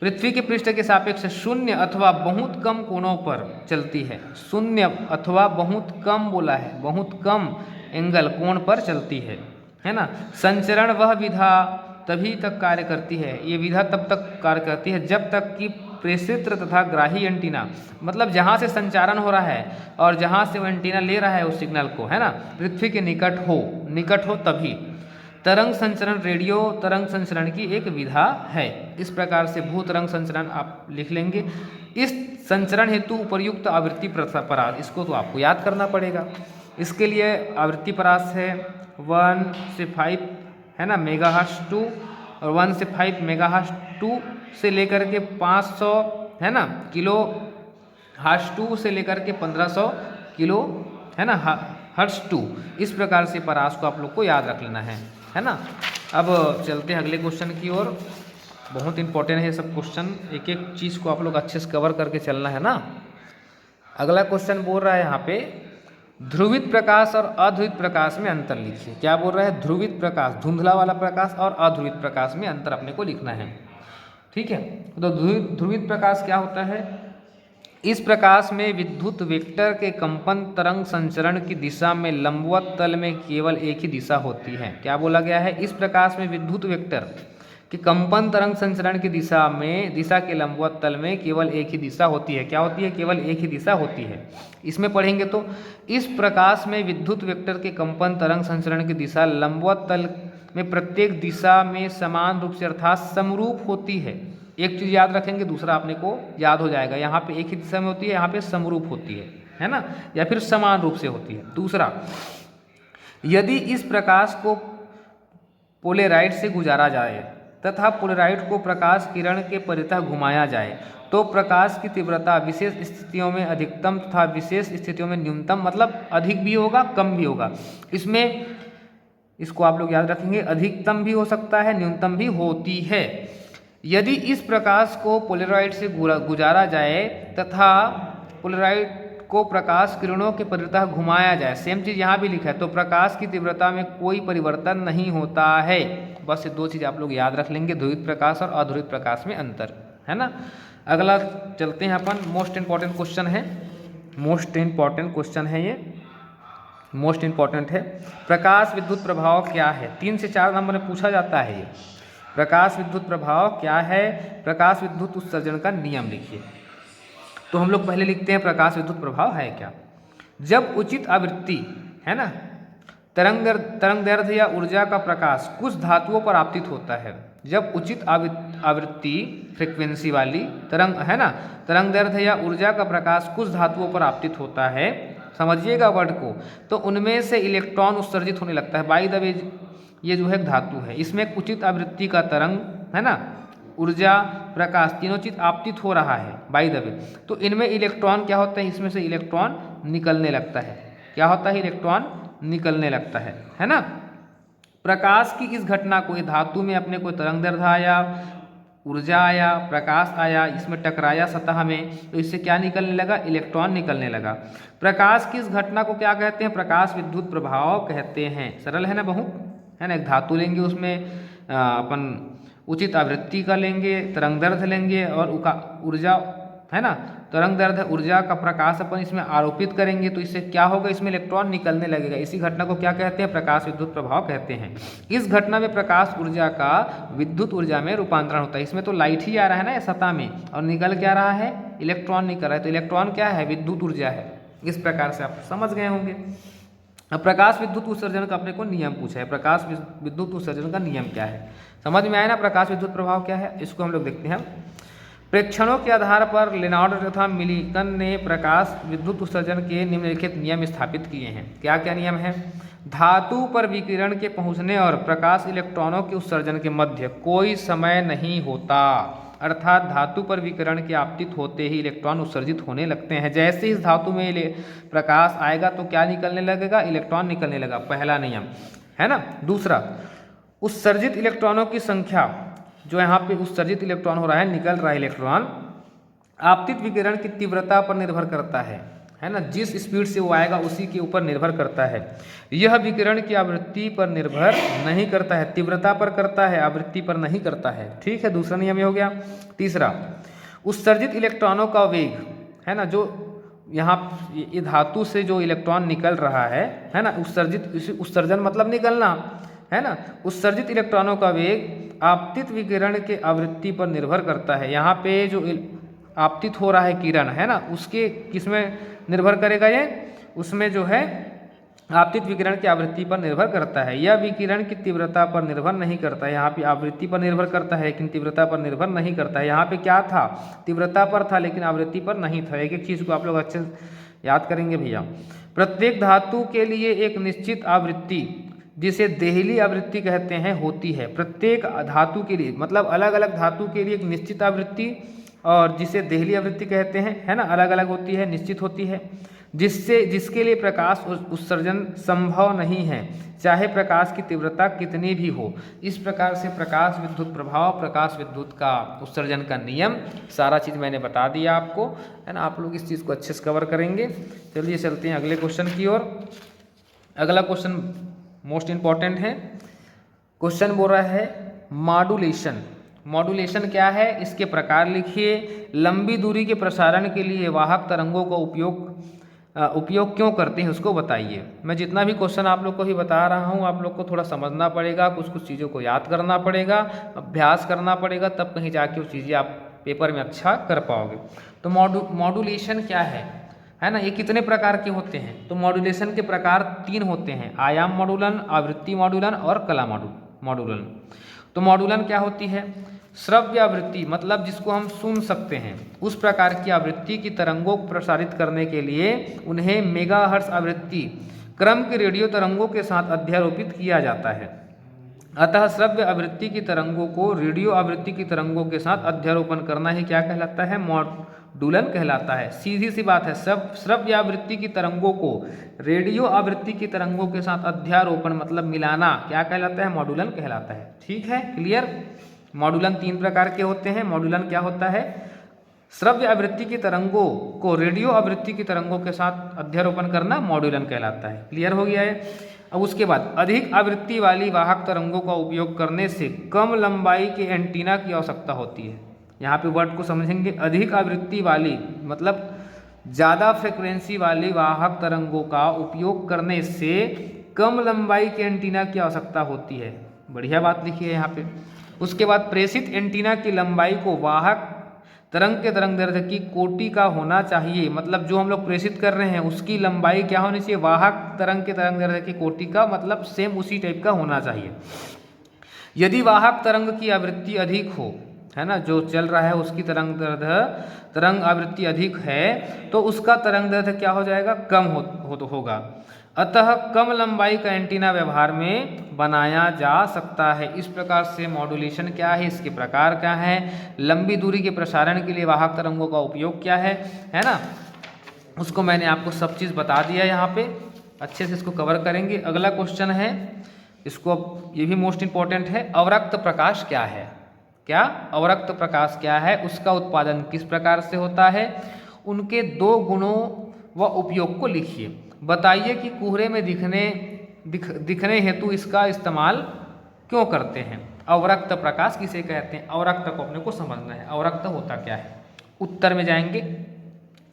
पृथ्वी के पृष्ठ के सापेक्ष शून्य अथवा बहुत कम कोणों पर चलती है। शून्य अथवा बहुत कम बोला है, बहुत कम एंगल कोण पर चलती है ना। संचरण वह विधा तभी तक कार्य करती है, ये विधा तब तक कार्य करती है जब तक कि प्रेषित तथा ग्राही एंटीना, मतलब जहाँ से संचारण हो रहा है और जहाँ से वो एंटीना ले रहा है उस सिग्नल को, है ना, पृथ्वी के निकट हो तभी। तरंग संचरण रेडियो तरंग संचरण की एक विधा है। इस प्रकार से भू तरंग संचरण आप लिख लेंगे। इस संचरण हेतु उपर्युक्त आवृत्ति परास, इसको तो आपको याद करना पड़ेगा। इसके लिए आवृत्ति परास है 1 से 5, है ना, मेगाहर्ट्ज 2, और 1 से 5 मेगाहर्ट्ज 2 से लेकर के 500, है ना, किलो हर्ट्ज 2 से लेकर के 1500 किलो, है ना, हर्ट्ज 2। इस प्रकार से परास को आप लोग को याद रख लेना है ना। अब चलते हैं अगले क्वेश्चन की ओर। बहुत इंपॉर्टेंट है सब क्वेश्चन, एक एक चीज़ को आप लोग अच्छे से कवर करके चलना है ना। अगला क्वेश्चन बोल रहा है यहाँ पे ध्रुवित प्रकाश और अध्रुवित प्रकाश में अंतर लिखिए। क्या बोल रहा है? ध्रुवित प्रकाश, धुंधला वाला प्रकाश, और अध्रुवित प्रकाश में अंतर अपने को लिखना है। ठीक है, तो ध्रुवित प्रकाश क्या होता है? इस प्रकाश में विद्युत वेक्टर के कंपन तरंग संचरण की दिशा में लंबवत तल में केवल एक ही दिशा होती है। क्या बोला गया है? इस प्रकाश में विद्युत वेक्टर कि कंपन तरंग संचरण की दिशा के लंबवत तल में केवल एक ही दिशा होती है। क्या होती है? केवल एक ही दिशा होती है। इसमें पढ़ेंगे तो इस प्रकाश में विद्युत वेक्टर के कंपन तरंग संचरण की दिशा लंबवत तल में प्रत्येक दिशा में समान रूप से अर्थात समरूप होती है। एक चीज़ याद रखेंगे, दूसरा आपने को याद हो जाएगा। यहाँ पे एक ही दिशा में होती है, यहाँ पे समरूप होती है ना, या फिर समान रूप से होती है। दूसरा, यदि इस प्रकाश को पोलेराइड से गुजारा जाए तथा पोलेराइड को प्रकाश किरण के परितः घुमाया जाए तो प्रकाश की तीव्रता विशेष स्थितियों में अधिकतम तथा विशेष स्थितियों में न्यूनतम, मतलब अधिक भी होगा कम भी होगा। इसमें इसको आप लोग याद रखेंगे, अधिकतम भी हो सकता है, न्यूनतम भी होती है। यदि इस प्रकाश को पोलेराइड से गुजारा जाए तथा पोलेराइड को प्रकाश किरणों के परितः घुमाया जाए, सेम चीज़ यहाँ भी लिखा है, तो प्रकाश की तीव्रता में कोई परिवर्तन नहीं होता है। बस ये दो चीज़ आप लोग याद रख लेंगे, ध्रुवित प्रकाश और अध्रुवित प्रकाश में अंतर, है ना। अगला चलते हैं अपन, मोस्ट इंपॉर्टेंट क्वेश्चन है, मोस्ट इंपॉर्टेंट क्वेश्चन है ये, मोस्ट इंपॉर्टेंट है। प्रकाश विद्युत प्रभाव क्या है? 3 से 4 नंबर में पूछा जाता है ये। प्रकाश विद्युत प्रभाव क्या है? प्रकाश विद्युत उत्सर्जन का नियम लिखिए। तो हम लोग पहले लिखते हैं प्रकाश विद्युत प्रभाव है क्या। जब उचित आवृत्ति, है ना, तरंगदैर्ध्य या ऊर्जा का प्रकाश कुछ धातुओं पर आपतित होता है, जब उचित आवृत्ति फ्रीक्वेंसी वाली तरंग, है ना, तरंगदैर्ध्य या ऊर्जा का प्रकाश कुछ धातुओं पर आपतित होता है, समझिएगा वर्ड को, तो उनमें से इलेक्ट्रॉन उत्सर्जित होने लगता है। बाय द वे ये जो है धातु है, इसमें एक उचित आवृत्ति का तरंग, है ना, ऊर्जा, प्रकाश, तीनों चीज आपतित हो रहा है बाय द वे, तो इनमें इलेक्ट्रॉन क्या होता है? इसमें से इलेक्ट्रॉन निकलने लगता है। क्या होता है? इलेक्ट्रॉन निकलने लगता है ना। प्रकाश की इस घटना को, ये धातु में अपने को तरंगदैर्ध्य आया, ऊर्जा आया, प्रकाश आया, इसमें टकराया सतह में, तो इससे क्या निकलने लगा? इलेक्ट्रॉन निकलने लगा। प्रकाश की इस घटना को क्या कहते हैं? प्रकाश विद्युत प्रभाव कहते हैं। सरल है ना बहुत, है ना। एक धातु लेंगे, उसमें अपन उचित आवृत्ति का लेंगे, तरंगदैर्ध्य लेंगे, और ऊर्जा, है ना, तरंगदैर्ध्य ऊर्जा का प्रकाश अपन इसमें आरोपित करेंगे, तो इससे क्या होगा? इसमें इलेक्ट्रॉन निकलने लगेगा। इसी घटना को क्या कहते हैं? प्रकाश विद्युत प्रभाव कहते हैं। इस घटना में प्रकाश ऊर्जा का विद्युत ऊर्जा में रूपांतरण होता है। इसमें तो लाइट ही आ रहा है ना सतह में, और निकल क्या रहा है? इलेक्ट्रॉन निकल रहा है। तो इलेक्ट्रॉन क्या है? विद्युत ऊर्जा है। इस प्रकार से आप समझ गए होंगे। अब प्रकाश विद्युत उत्सर्जन का अपने को नियम पूछा है। प्रकाश विद्युत उत्सर्जन का नियम क्या है? समझ में आया ना प्रकाश विद्युत प्रभाव क्या है? इसको हम लोग देखते हैं। प्रेक्षणों के आधार पर लेनार्ड तथा मिलिकन ने प्रकाश विद्युत उत्सर्जन के निम्नलिखित नियम स्थापित किए हैं। क्या क्या नियम है? धातु पर विकिरण के पहुंचने और प्रकाश इलेक्ट्रॉनों के उत्सर्जन के मध्य कोई समय नहीं होता। अर्थात धातु पर विकिरण के आपतित होते ही इलेक्ट्रॉन उत्सर्जित होने लगते हैं। जैसे इस धातु में प्रकाश आएगा तो क्या निकलने लगेगा? इलेक्ट्रॉन निकलने लगा, पहला नियम है ना। दूसरा, उत्सर्जित इलेक्ट्रॉनों की संख्या, जो यहाँ पे उत्सर्जित इलेक्ट्रॉन हो रहा है, निकल रहा है इलेक्ट्रॉन, आपतित विकिरण की तीव्रता पर निर्भर करता है ना। जिस स्पीड से वो आएगा उसी के ऊपर निर्भर करता है। यह विकिरण की आवृत्ति पर निर्भर नहीं करता है, तीव्रता पर करता है, आवृत्ति पर नहीं करता है। ठीक है, दूसरा नियम ये हो गया। तीसरा, उत्सर्जित इलेक्ट्रॉनों का वेग, है ना, जो यहाँ ये धातु से जो इलेक्ट्रॉन निकल रहा है ना, उत्सर्जन मतलब निकलना, है ना। उत्सर्जित इलेक्ट्रॉनों का वेग आपतित विकिरण के आवृत्ति पर निर्भर करता है। यहाँ पे जो आपतित हो रहा है किरण, है ना, उसके किसमें निर्भर करेगा? ये उसमें जो है आपतित विकिरण की आवृत्ति पर निर्भर करता है। यह विकिरण की तीव्रता पर निर्भर नहीं करता है। यहाँ पे आवृत्ति पर निर्भर करता है लेकिन तीव्रता पर निर्भर नहीं करता है। यहाँ पे क्या था? तीव्रता पर था लेकिन आवृत्ति पर नहीं था। एक एक चीज़ को आप लोग अच्छे याद करेंगे भैया। प्रत्येक धातु के लिए एक निश्चित आवृत्ति, जिसे देहली आवृत्ति कहते हैं, होती है। प्रत्येक धातु के लिए, मतलब अलग अलग धातु के लिए एक निश्चित आवृत्ति, और जिसे देहली आवृत्ति कहते हैं, है ना, अलग अलग होती है, निश्चित होती है, जिसके लिए प्रकाश उत्सर्जन संभव नहीं है, चाहे प्रकाश की तीव्रता कितनी भी हो। इस प्रकार से प्रकाश विद्युत प्रभाव, प्रकाश विद्युत का उत्सर्जन का नियम, सारा चीज़ मैंने बता दिया आपको, है ना। आप लोग इस चीज़ को अच्छे से कवर करेंगे। चलिए चलते हैं अगले क्वेश्चन की ओर। अगला क्वेश्चन मोस्ट इम्पॉर्टेंट है। क्वेश्चन बोल रहा है मॉड्यूलेशन। मॉड्यूलेशन क्या है? इसके प्रकार लिखिए। लंबी दूरी के प्रसारण के लिए वाहक तरंगों का उपयोग क्यों करते हैं उसको बताइए। मैं जितना भी क्वेश्चन आप लोग को ही बता रहा हूँ, आप लोग को थोड़ा समझना पड़ेगा, कुछ कुछ चीज़ों को याद करना पड़ेगा, अभ्यास करना पड़ेगा, तब कहीं जाके वो चीज़ें आप पेपर में अच्छा कर पाओगे। तो मॉड्यूलेशन क्या है ना, ये कितने प्रकार के होते हैं? तो मॉड्यूलेशन के प्रकार 3 होते हैं: आयाम मॉड्यूलन, आवृत्ति मॉड्यूलन और कला मॉड्यूलन। तो मॉड्यूलन क्या होती है? श्रव्य आवृत्ति, मतलब जिसको हम सुन सकते हैं, उस प्रकार की आवृत्ति की तरंगों को प्रसारित करने के लिए उन्हें मेगाहर्ट्ज आवृत्ति क्रम के रेडियो तरंगों के साथ अध्यारोपित किया जाता है। अतः श्रव्य आवृत्ति की तरंगों को रेडियो आवृत्ति की तरंगों के साथ अध्यारोपण करना ही क्या कहलाता है? मॉड्यूलन कहलाता है। सीधी सी बात है, श्रव्य आवृत्ति की तरंगों को रेडियो आवृत्ति की तरंगों के साथ अध्यारोपण मतलब मिलाना क्या कहलाता है? मॉड्यूलन कहलाता है। ठीक है, क्लियर। मॉड्यूलन 3 प्रकार के होते हैं। मॉड्यूलन क्या होता है? श्रव्य आवृत्ति की तरंगों को रेडियो आवृत्ति की तरंगों के साथ अध्यारोपण करना मॉड्यूलन कहलाता है। क्लियर हो गया है। अब उसके बाद अधिक आवृत्ति वाली वाहक तरंगों का उपयोग करने से कम लंबाई के एंटीना की आवश्यकता होती है। यहाँ पे वर्ड को समझेंगे। अधिक आवृत्ति वाली मतलब ज़्यादा फ्रिक्वेंसी वाली वाहक तरंगों का उपयोग करने से कम लंबाई के एंटीना की आवश्यकता होती है। बढ़िया बात लिखी है यहाँ पे। उसके बाद प्रेषित एंटीना की लंबाई को वाहक तरंग के तरंगदैर्ध्य की कोटि का होना चाहिए। मतलब जो हम लोग प्रेषित कर रहे हैं उसकी लंबाई क्या होनी चाहिए? वाहक तरंग के तरंगदैर्ध्य की कोटि का, मतलब सेम उसी टाइप का होना चाहिए। यदि वाहक तरंग की आवृत्ति अधिक हो, है ना, जो चल रहा है उसकी तरंग आवृत्ति अधिक है, तो उसका तरंगदैर्ध्य क्या हो जाएगा? कम होगा। अतः कम लंबाई का एंटीना व्यवहार में बनाया जा सकता है। इस प्रकार से मॉड्यूलेशन क्या है, इसके प्रकार क्या है, लंबी दूरी के प्रसारण के लिए वाहक तरंगों का उपयोग क्या है ना, उसको मैंने आपको सब चीज़ बता दिया। यहाँ पे अच्छे से इसको कवर करेंगे। अगला क्वेश्चन है, इसको ये भी मोस्ट इम्पॉर्टेंट है। अवरक्त प्रकाश क्या है? क्या अवरक्त प्रकाश क्या है? उसका उत्पादन किस प्रकार से होता है? उनके 2 गुणों व उपयोग को लिखिए। बताइए कि कोहरे में दिखने हेतु इसका इस्तेमाल क्यों करते हैं। अवरक्त प्रकाश किसे कहते हैं? अवरक्त को अपने को समझना है। अवरक्त होता क्या है? उत्तर में जाएंगे।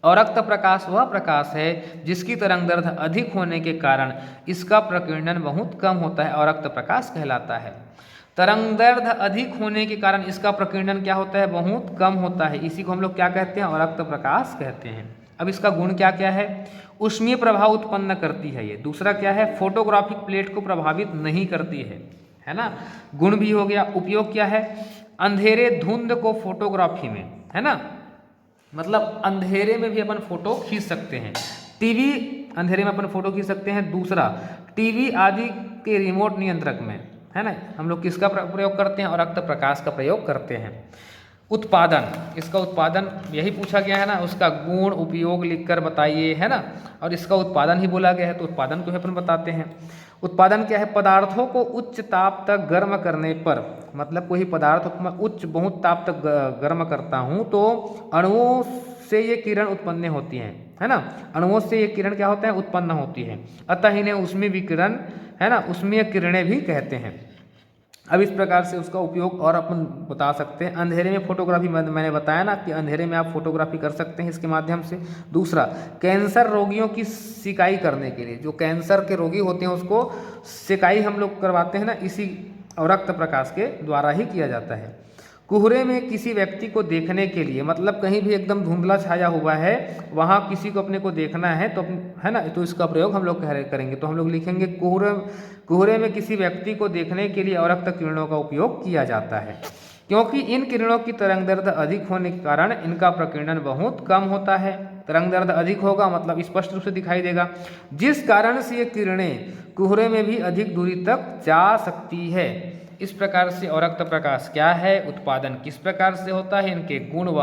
अवरक्त प्रकाश वह प्रकाश है जिसकी तरंगदैर्ध्य अधिक होने के कारण इसका प्रकीर्णन बहुत कम होता है, अवरक्त प्रकाश कहलाता है। तरंगदैर्ध्य अधिक होने के कारण इसका प्रकीर्णन क्या होता है? बहुत कम होता है। इसी को हम लोग क्या कहते हैं? अवरक्त प्रकाश कहते हैं। अब इसका गुण क्या क्या है? ऊष्मीय प्रभाव उत्पन्न करती है ये। दूसरा क्या है? फोटोग्राफिक प्लेट को प्रभावित नहीं करती है ना, गुण भी हो गया। उपयोग क्या है? अंधेरे धुंध को फोटोग्राफी में, है ना, मतलब अंधेरे में भी अपन फोटो खींच सकते हैं। टीवी अंधेरे में अपन फोटो खींच सकते हैं। दूसरा, टीवी आदि के रिमोट नियंत्रक में, है ना, हम लोग किसका प्रयोग करते हैं? अवरक्त प्रकाश का प्रयोग करते हैं। उत्पादन, इसका उत्पादन यही पूछा गया है ना, उसका गुण उपयोग लिखकर बताइए, है ना, और इसका उत्पादन ही बोला गया है तो उत्पादन को ही अपन बताते हैं। उत्पादन क्या है? पदार्थों को उच्च ताप तक गर्म करने पर, मतलब कोई पदार्थ को मैं उच्च बहुत ताप तक गर्म करता हूँ तो अणुओं से ये किरण उत्पन्न होती हैं, है ना, अणुओं से ये किरण क्या होता है? उत्पन्न होती है, अतः इन्हें ऊष्मीय विकिरण, है ना, ऊष्मीय किरणें भी कहते हैं। अब इस प्रकार से उसका उपयोग और अपन बता सकते हैं। अंधेरे में फोटोग्राफी, मैंने बताया ना कि अंधेरे में आप फोटोग्राफी कर सकते हैं इसके माध्यम से। दूसरा, कैंसर रोगियों की सिकाई करने के लिए, जो कैंसर के रोगी होते हैं उसको सिकाई हम लोग करवाते हैं ना, इसी अवरक्त प्रकाश के द्वारा ही किया जाता है। कोहरे में किसी व्यक्ति को देखने के लिए, मतलब कहीं भी एकदम धुंधला छाया हुआ है, वहाँ किसी को अपने को देखना है तो, है ना, तो इसका प्रयोग हम लोग करेंगे। तो हम लोग लिखेंगे कोहरे में किसी व्यक्ति को देखने के लिए अवरक्त किरणों का उपयोग किया जाता है, क्योंकि इन किरणों की तरंगदैर्ध्य अधिक होने के कारण इनका प्रकीर्णन बहुत कम होता है। तरंगदैर्ध्य अधिक होगा मतलब स्पष्ट रूप से दिखाई देगा, जिस कारण से ये किरणें कोहरे में भी अधिक दूरी तक जा सकती है। इस प्रकार से अवरक्त प्रकाश क्या है, उत्पादन किस प्रकार से होता है, इनके गुण व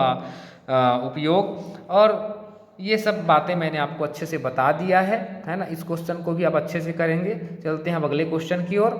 उपयोग, और ये सब बातें मैंने आपको अच्छे से बता दिया है ना। इस क्वेश्चन को भी आप अच्छे से करेंगे। चलते हैं अब अगले क्वेश्चन की ओर।